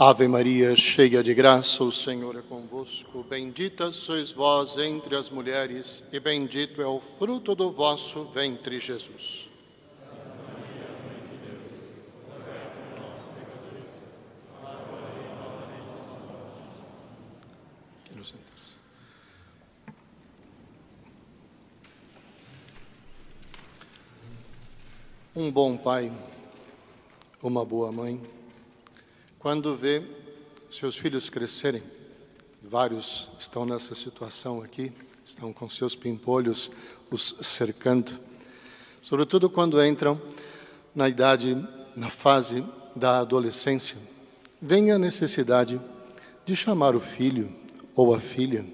Ave Maria, cheia de graça, o Senhor é convosco. Bendita sois vós entre as mulheres, e bendito é o fruto do vosso ventre, Jesus. Um bom pai, uma boa mãe, quando vê seus filhos crescerem, vários estão nessa situação aqui, estão com seus pimpolhos os cercando, sobretudo quando entram na fase da adolescência, vem a necessidade de chamar o filho ou a filha.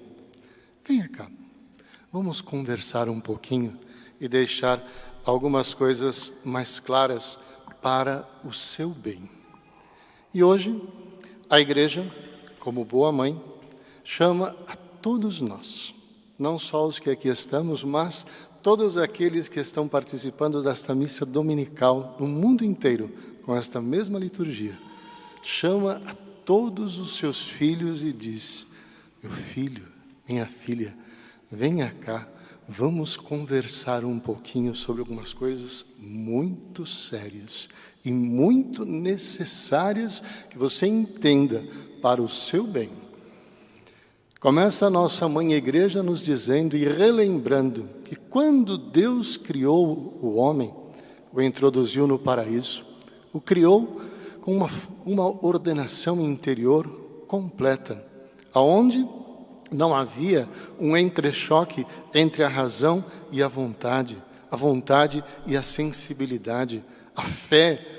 Venha cá, vamos conversar um pouquinho e deixar algumas coisas mais claras para o seu bem. E hoje, a igreja, como boa mãe, chama a todos nós, não só os que aqui estamos, mas todos aqueles que estão participando desta missa dominical no mundo inteiro, com esta mesma liturgia. Chama a todos os seus filhos e diz: meu filho, minha filha, venha cá, vamos conversar um pouquinho sobre algumas coisas muito sérias e muito necessárias que você entenda para o seu bem. Começa a nossa mãe igreja nos dizendo e relembrando que quando Deus criou o homem, o introduziu no paraíso, o criou com uma ordenação interior completa, aonde não havia um entrechoque entre a razão e a vontade e a sensibilidade, a fé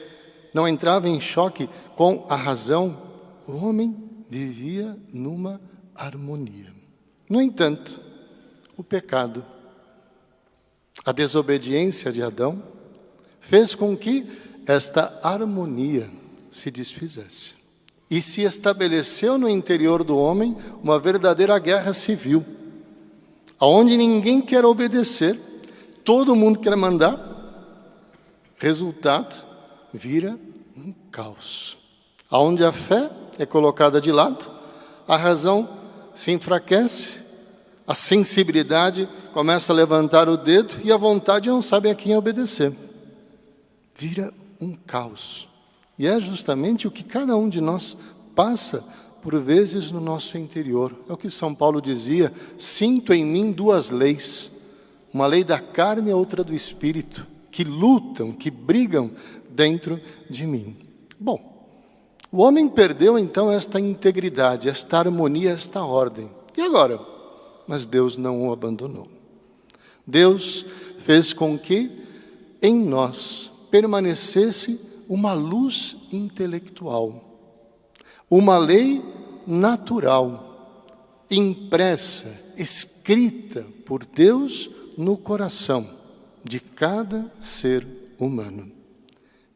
não entrava em choque com a razão. O homem vivia numa harmonia. No entanto, o pecado, a desobediência de Adão, fez com que esta harmonia se desfizesse. E se estabeleceu no interior do homem uma verdadeira guerra civil, onde ninguém quer obedecer, todo mundo quer mandar. Resultado, vira um caos, onde a fé é colocada de lado, a razão se enfraquece, a sensibilidade começa a levantar o dedo e a vontade não sabe a quem obedecer. Vira um caos. E é justamente o que cada um de nós passa por vezes no nosso interior. É o que São Paulo dizia: sinto em mim duas leis, uma lei da carne e outra do espírito, que lutam, que brigam dentro de mim. Bom, o homem perdeu então esta integridade, esta harmonia, esta ordem. E agora? Mas Deus não o abandonou. Deus fez com que em nós permanecesse uma luz intelectual, uma lei natural, impressa, escrita por Deus no coração de cada ser humano.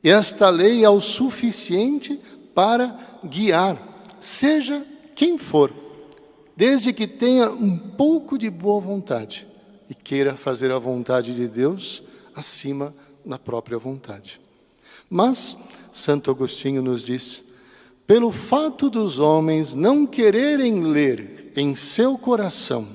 E esta lei é o suficiente para guiar, seja quem for, desde que tenha um pouco de boa vontade e queira fazer a vontade de Deus acima da própria vontade. Mas Santo Agostinho nos diz: pelo fato dos homens não quererem ler em seu coração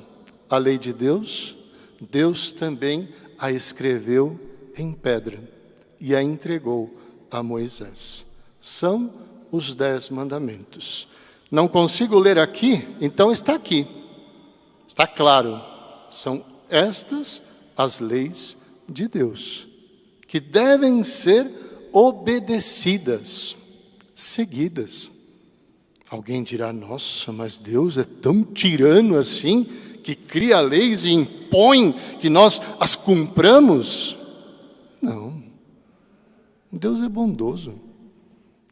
a lei de Deus, Deus também a escreveu em pedra e a entregou a Moisés. São os 10 mandamentos. Não consigo ler aqui, então está aqui. Está claro. São estas as leis de Deus, que devem ser obedecidas, seguidas. Alguém dirá: nossa, mas Deus é tão tirano assim, que cria leis e impõe que nós as cumpramos? Não. Deus é bondoso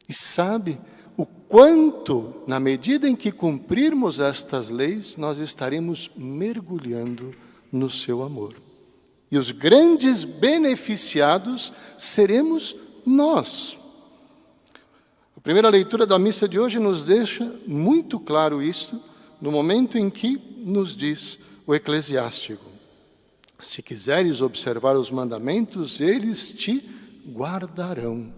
e sabe o quanto, na medida em que cumprirmos estas leis, nós estaremos mergulhando no seu amor. E os grandes beneficiados seremos nós. A primeira leitura da missa de hoje nos deixa muito claro isso, no momento em que nos diz o eclesiástico: se quiseres observar os mandamentos, eles te guardarão.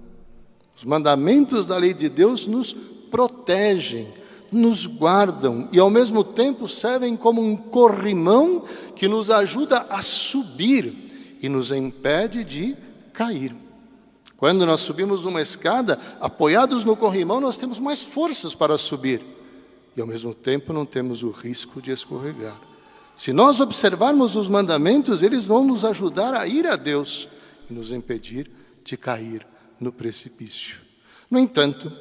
Os mandamentos da lei de Deus nos protegem, nos guardam e ao mesmo tempo servem como um corrimão que nos ajuda a subir e nos impede de cair. Quando nós subimos uma escada, apoiados no corrimão, nós temos mais forças para subir e ao mesmo tempo não temos o risco de escorregar. Se nós observarmos os mandamentos, eles vão nos ajudar a ir a Deus e nos impedir de cair no precipício. No entanto,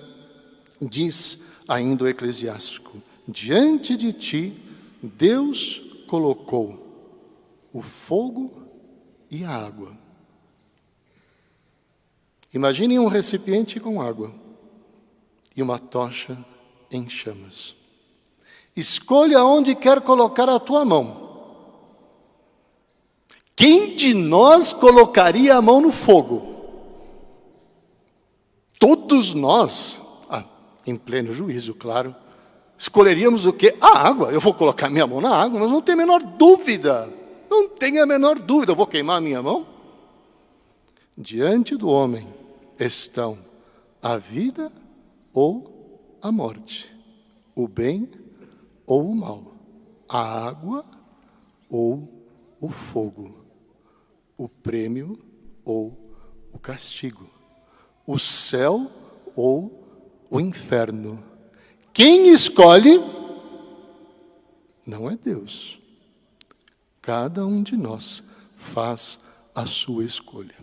diz ainda o Eclesiástico: diante de ti Deus colocou o fogo e a água. Imagine um recipiente com água e uma tocha em chamas. Escolha onde quer colocar a tua mão. Quem de nós colocaria a mão no fogo? Todos nós, em pleno juízo, claro, escolheríamos o quê? A água. Eu vou colocar minha mão na água, mas não tem a menor dúvida. Não tem a menor dúvida. Eu vou queimar a minha mão? Diante do homem estão a vida ou a morte, o bem ou o mal, a água ou o fogo, o prêmio ou o castigo, o céu ou o inferno. Quem escolhe não é Deus. Cada um de nós faz a sua escolha.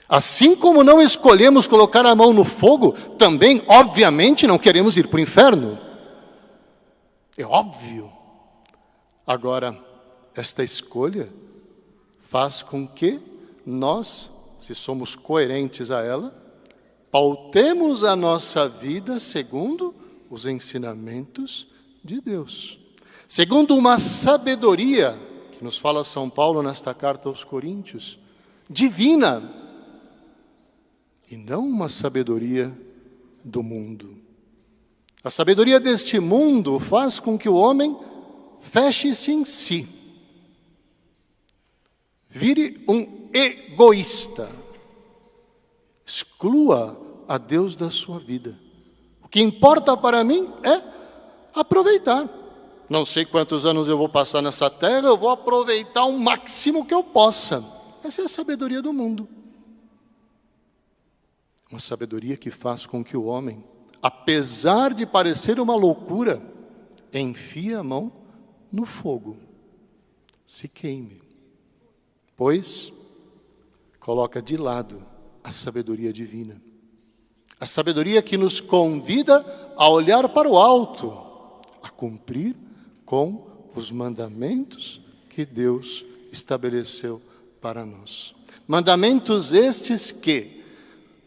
Assim como não escolhemos colocar a mão no fogo, também, obviamente, não queremos ir para o inferno. É óbvio. Agora, esta escolha faz com que nós, se somos coerentes a ela, pautemos a nossa vida segundo os ensinamentos de Deus. Segundo uma sabedoria, que nos fala São Paulo nesta carta aos Coríntios, divina, e não uma sabedoria do mundo. A sabedoria deste mundo faz com que o homem feche-se em si, vire um egoísta, exclua a Deus da sua vida. O que importa para mim é aproveitar. Não sei quantos anos eu vou passar nessa terra, eu vou aproveitar o máximo que eu possa. Essa é a sabedoria do mundo. Uma sabedoria que faz com que o homem, apesar de parecer uma loucura, enfie a mão no fogo, se queime, pois coloca de lado a sabedoria divina. A sabedoria que nos convida a olhar para o alto, a cumprir com os mandamentos que Deus estabeleceu para nós. Mandamentos estes que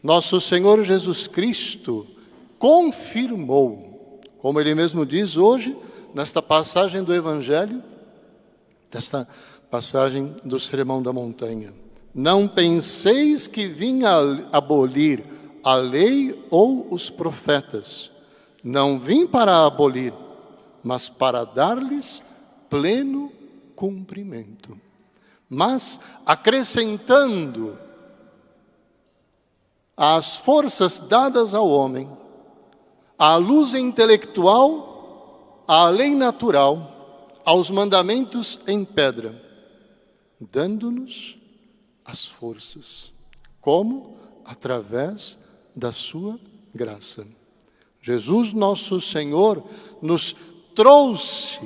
nosso Senhor Jesus Cristo confirmou, como Ele mesmo diz hoje, nesta passagem do Evangelho, desta passagem do Sermão da Montanha. Não penseis que vim abolir a lei ou os profetas. Não vim para abolir, mas para dar-lhes pleno cumprimento. Mas acrescentando às forças dadas ao homem, à luz intelectual, à lei natural, aos mandamentos em pedra, dando-nos as forças. Como? Através da sua graça. Jesus, nosso Senhor, nos trouxe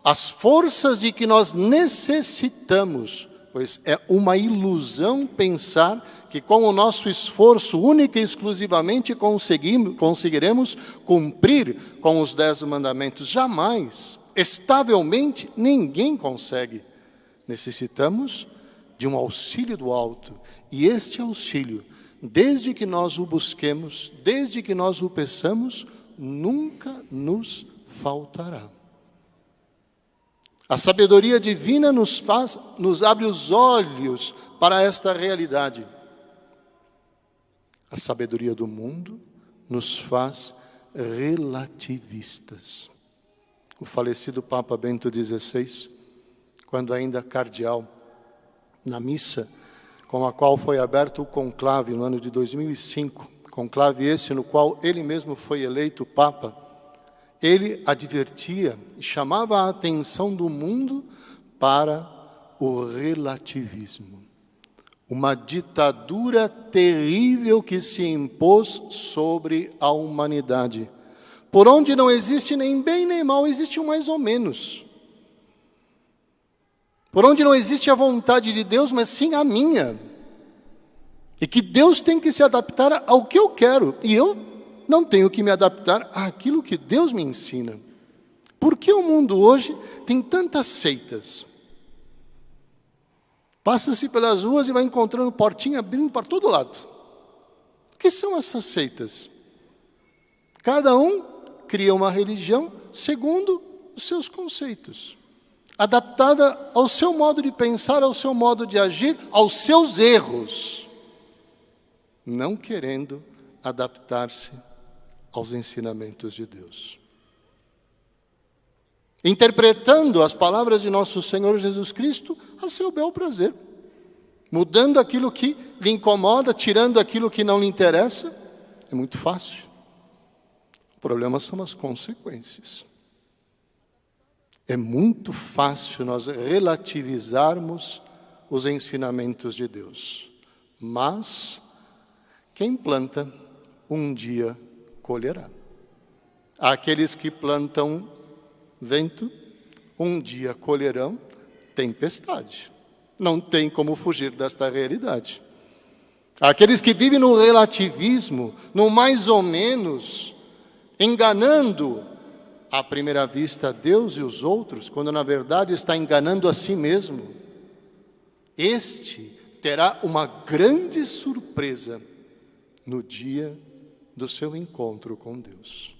as forças de que nós necessitamos, pois é uma ilusão pensar que com o nosso esforço única e exclusivamente conseguiremos cumprir com os 10 mandamentos. Jamais, estavelmente, ninguém consegue. Necessitamos de um auxílio do alto. E este auxílio, desde que nós o busquemos, desde que nós o peçamos, nunca nos faltará. A sabedoria divina nos abre os olhos para esta realidade. A sabedoria do mundo nos faz relativistas. O falecido Papa Bento XVI, quando ainda cardeal, na missa com a qual foi aberto o conclave no ano de 2005, conclave esse no qual ele mesmo foi eleito Papa, ele advertia e chamava a atenção do mundo para o relativismo. Uma ditadura terrível que se impôs sobre a humanidade, por onde não existe nem bem nem mal, existe um mais ou menos. Por onde não existe a vontade de Deus, mas sim a minha. E que Deus tem que se adaptar ao que eu quero, e eu não tenho que me adaptar àquilo que Deus me ensina. Por que o mundo hoje tem tantas seitas? Passa-se pelas ruas e vai encontrando portinha abrindo para todo lado. O que são essas seitas? Cada um cria uma religião segundo os seus conceitos, adaptada ao seu modo de pensar, ao seu modo de agir, aos seus erros, não querendo adaptar-se aos ensinamentos de Deus. Interpretando as palavras de nosso Senhor Jesus Cristo a seu bel prazer, mudando aquilo que lhe incomoda, tirando aquilo que não lhe interessa, é muito fácil. O problema são as consequências. É muito fácil nós relativizarmos os ensinamentos de Deus, mas quem planta, um dia colherá. Aqueles que plantam vento, um dia colherão tempestade. Não tem como fugir desta realidade. Aqueles que vivem no relativismo, no mais ou menos, enganando à primeira vista Deus e os outros, quando na verdade está enganando a si mesmo, este terá uma grande surpresa no dia do seu encontro com Deus.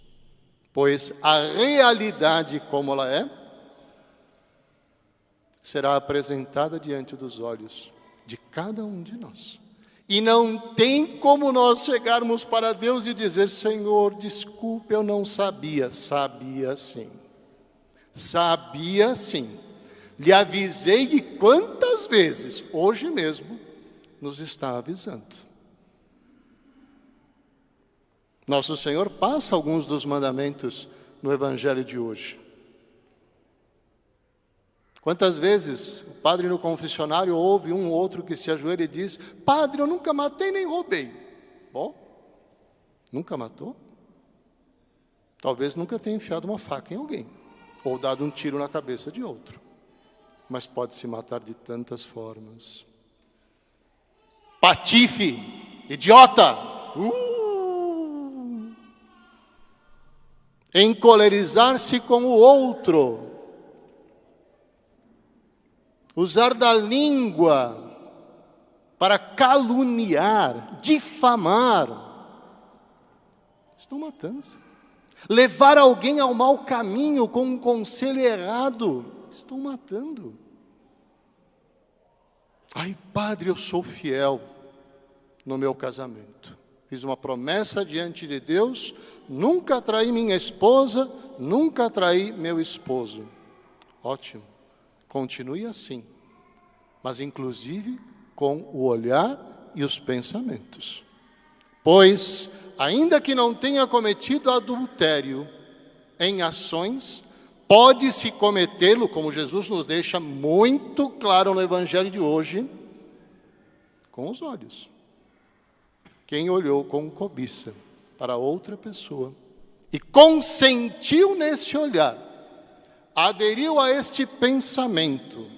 Pois a realidade como ela é, será apresentada diante dos olhos de cada um de nós. E não tem como nós chegarmos para Deus e dizer: Senhor, desculpe, eu não sabia. Sabia sim. Sabia sim. Lhe avisei de quantas vezes, hoje mesmo, nos está avisando. Nosso Senhor passa alguns dos mandamentos no Evangelho de hoje. Quantas vezes o padre no confessionário ouve um ou outro que se ajoelha e diz: Padre, eu nunca matei nem roubei. Bom, nunca matou? Talvez nunca tenha enfiado uma faca em alguém, ou dado um tiro na cabeça de outro. Mas pode se matar de tantas formas. Patife, idiota! Encolerizar-se com o outro. Usar da língua para caluniar, difamar. Estão matando. Levar alguém ao mau caminho com um conselho errado. Estão matando. Ai, padre, eu sou fiel no meu casamento. Fiz uma promessa diante de Deus, nunca traí minha esposa, nunca traí meu esposo. Ótimo. Continue assim, mas inclusive com o olhar e os pensamentos. Pois, ainda que não tenha cometido adultério em ações, pode-se cometê-lo, como Jesus nos deixa muito claro no Evangelho de hoje, com os olhos. Quem olhou com cobiça para outra pessoa e consentiu nesse olhar, aderiu a este pensamento,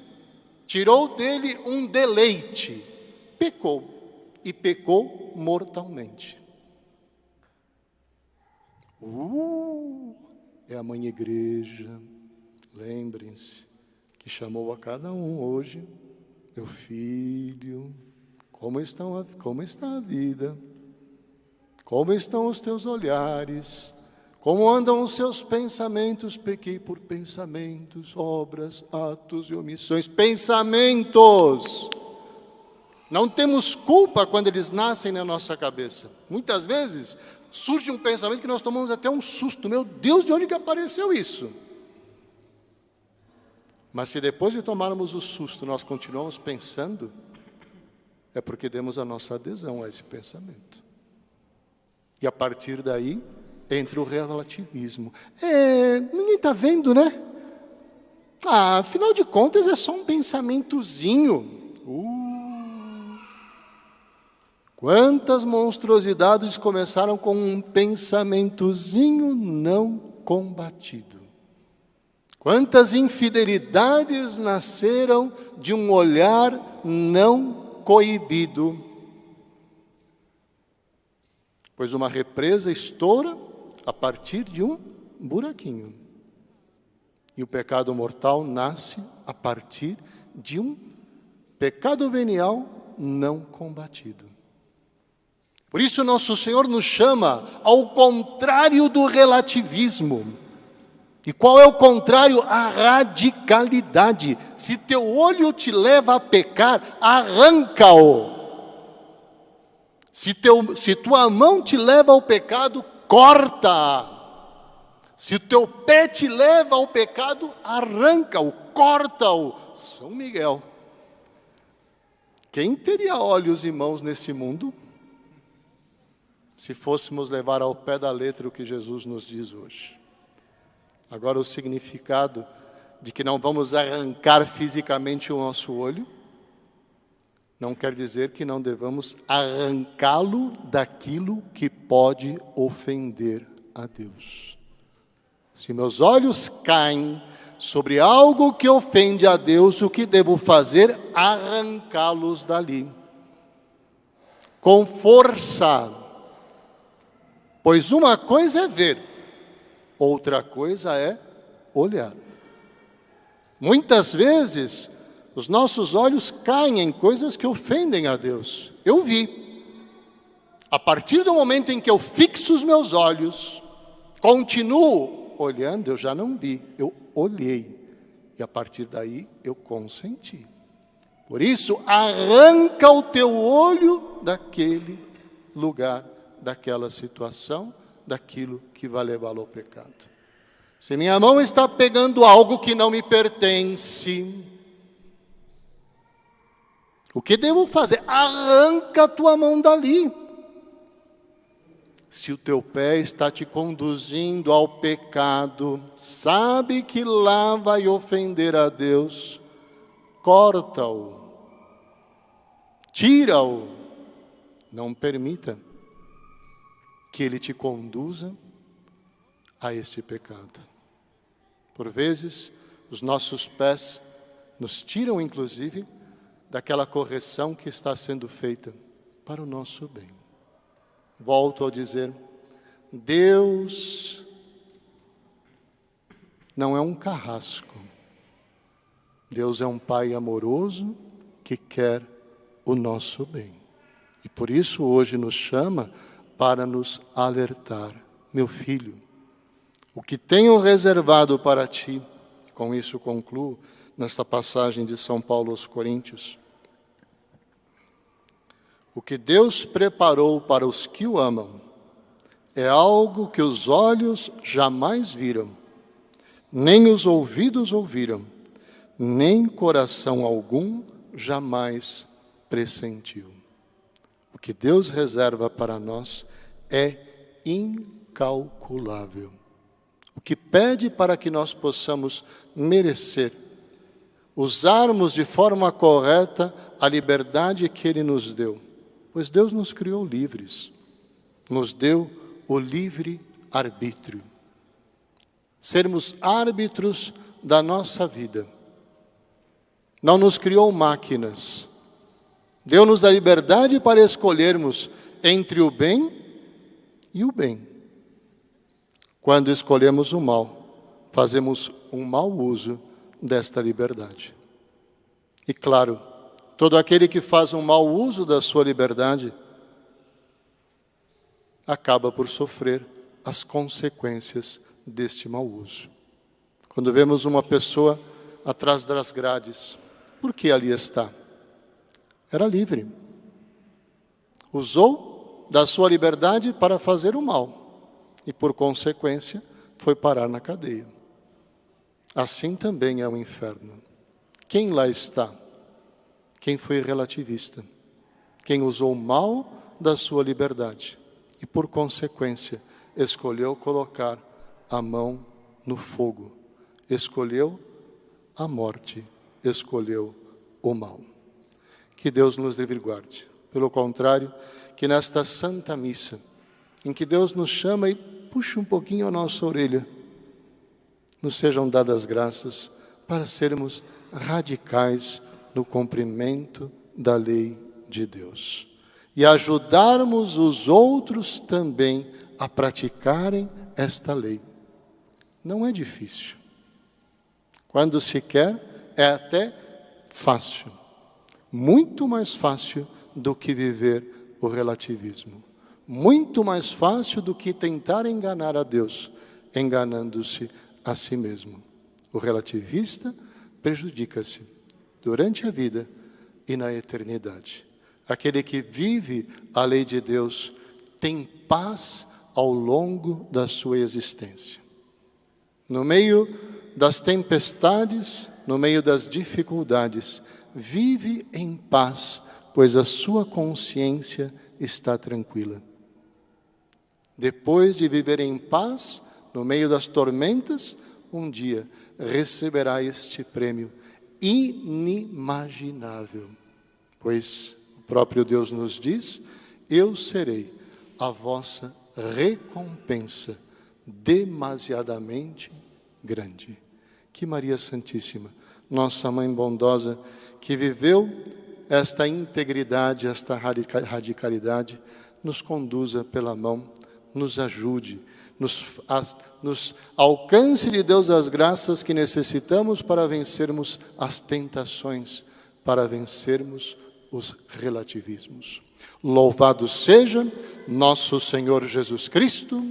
tirou dele um deleite, pecou, e pecou mortalmente. É a mãe igreja, lembrem-se, que chamou a cada um hoje: meu filho, como está a vida? Como estão os teus olhares? Como andam os seus pensamentos? Pequei por pensamentos, obras, atos e omissões. Pensamentos! Não temos culpa quando eles nascem na nossa cabeça. Muitas vezes surge um pensamento que nós tomamos até um susto. Meu Deus, de onde que apareceu isso? Mas se depois de tomarmos o susto nós continuamos pensando, é porque demos a nossa adesão a esse pensamento. E a partir daí, entra o relativismo. Ninguém está vendo, né? Afinal de contas, é só um pensamentozinho. Quantas monstruosidades começaram com um pensamentozinho não combatido? Quantas infidelidades nasceram de um olhar não coibido? Pois uma represa estoura a partir de um buraquinho. E o pecado mortal nasce a partir de um pecado venial não combatido. Por isso nosso Senhor nos chama ao contrário do relativismo. E qual é o contrário? A radicalidade. Se teu olho te leva a pecar, arranca-o. Se tua mão te leva ao pecado, corta. Se o teu pé te leva ao pecado, arranca-o, corta-o. São Miguel. Quem teria olhos e mãos nesse mundo, se fôssemos levar ao pé da letra o que Jesus nos diz hoje? Agora, o significado de que não vamos arrancar fisicamente o nosso olho, não quer dizer que não devamos arrancá-lo daquilo que pode ofender a Deus. Se meus olhos caem sobre algo que ofende a Deus, o que devo fazer? Arrancá-los dali. Com força. Pois uma coisa é ver, outra coisa é olhar. Muitas vezes, os nossos olhos caem em coisas que ofendem a Deus. Eu vi. A partir do momento em que eu fixo os meus olhos, continuo olhando, eu já não vi, eu olhei. E a partir daí, eu consenti. Por isso, arranca o teu olho daquele lugar, daquela situação, daquilo que vai levá-lo ao pecado. Se minha mão está pegando algo que não me pertence, o que devo fazer? Arranca a tua mão dali. Se o teu pé está te conduzindo ao pecado, sabe que lá vai ofender a Deus, corta-o, tira-o, não permita que ele te conduza a este pecado. Por vezes, os nossos pés nos tiram, inclusive, daquela correção que está sendo feita para o nosso bem. Volto a dizer, Deus não é um carrasco. Deus é um Pai amoroso que quer o nosso bem. E por isso hoje nos chama para nos alertar. Meu filho, o que tenho reservado para ti, com isso concluo nesta passagem de São Paulo aos Coríntios, o que Deus preparou para os que o amam é algo que os olhos jamais viram, nem os ouvidos ouviram, nem coração algum jamais pressentiu. O que Deus reserva para nós é incalculável. O que pede para que nós possamos merecer, usarmos de forma correta a liberdade que Ele nos deu. Pois Deus nos criou livres, nos deu o livre arbítrio. Sermos árbitros da nossa vida. Não nos criou máquinas. Deu-nos a liberdade para escolhermos entre o bem e o bem. Quando escolhemos o mal, fazemos um mau uso desta liberdade. E claro, todo aquele que faz um mau uso da sua liberdade acaba por sofrer as consequências deste mau uso. Quando vemos uma pessoa atrás das grades, por que ali está? Era livre. Usou da sua liberdade para fazer o mal e, por consequência, foi parar na cadeia. Assim também é o inferno. Quem lá está? Quem foi relativista, quem usou mal da sua liberdade e, por consequência, escolheu colocar a mão no fogo, escolheu a morte, escolheu o mal. Que Deus nos livre e guarde. Pelo contrário, que nesta Santa Missa, em que Deus nos chama e puxa um pouquinho a nossa orelha, nos sejam dadas graças para sermos radicais no cumprimento da lei de Deus e ajudarmos os outros também a praticarem esta lei. Não é difícil. Quando se quer, é até fácil. Muito mais fácil do que viver o relativismo. Muito mais fácil do que tentar enganar a Deus, enganando-se a si mesmo. O relativista prejudica-se durante a vida e na eternidade. Aquele que vive a lei de Deus tem paz ao longo da sua existência. No meio das tempestades, no meio das dificuldades, vive em paz, pois a sua consciência está tranquila. Depois de viver em paz, no meio das tormentas, um dia receberá este prêmio inimaginável, pois o próprio Deus nos diz: eu serei a vossa recompensa demasiadamente grande. Que Maria Santíssima, nossa Mãe bondosa, que viveu esta integridade, esta radicalidade, nos conduza pela mão, nos ajude, nos alcance de Deus as graças que necessitamos para vencermos as tentações, para vencermos os relativismos. Louvado seja nosso Senhor Jesus Cristo.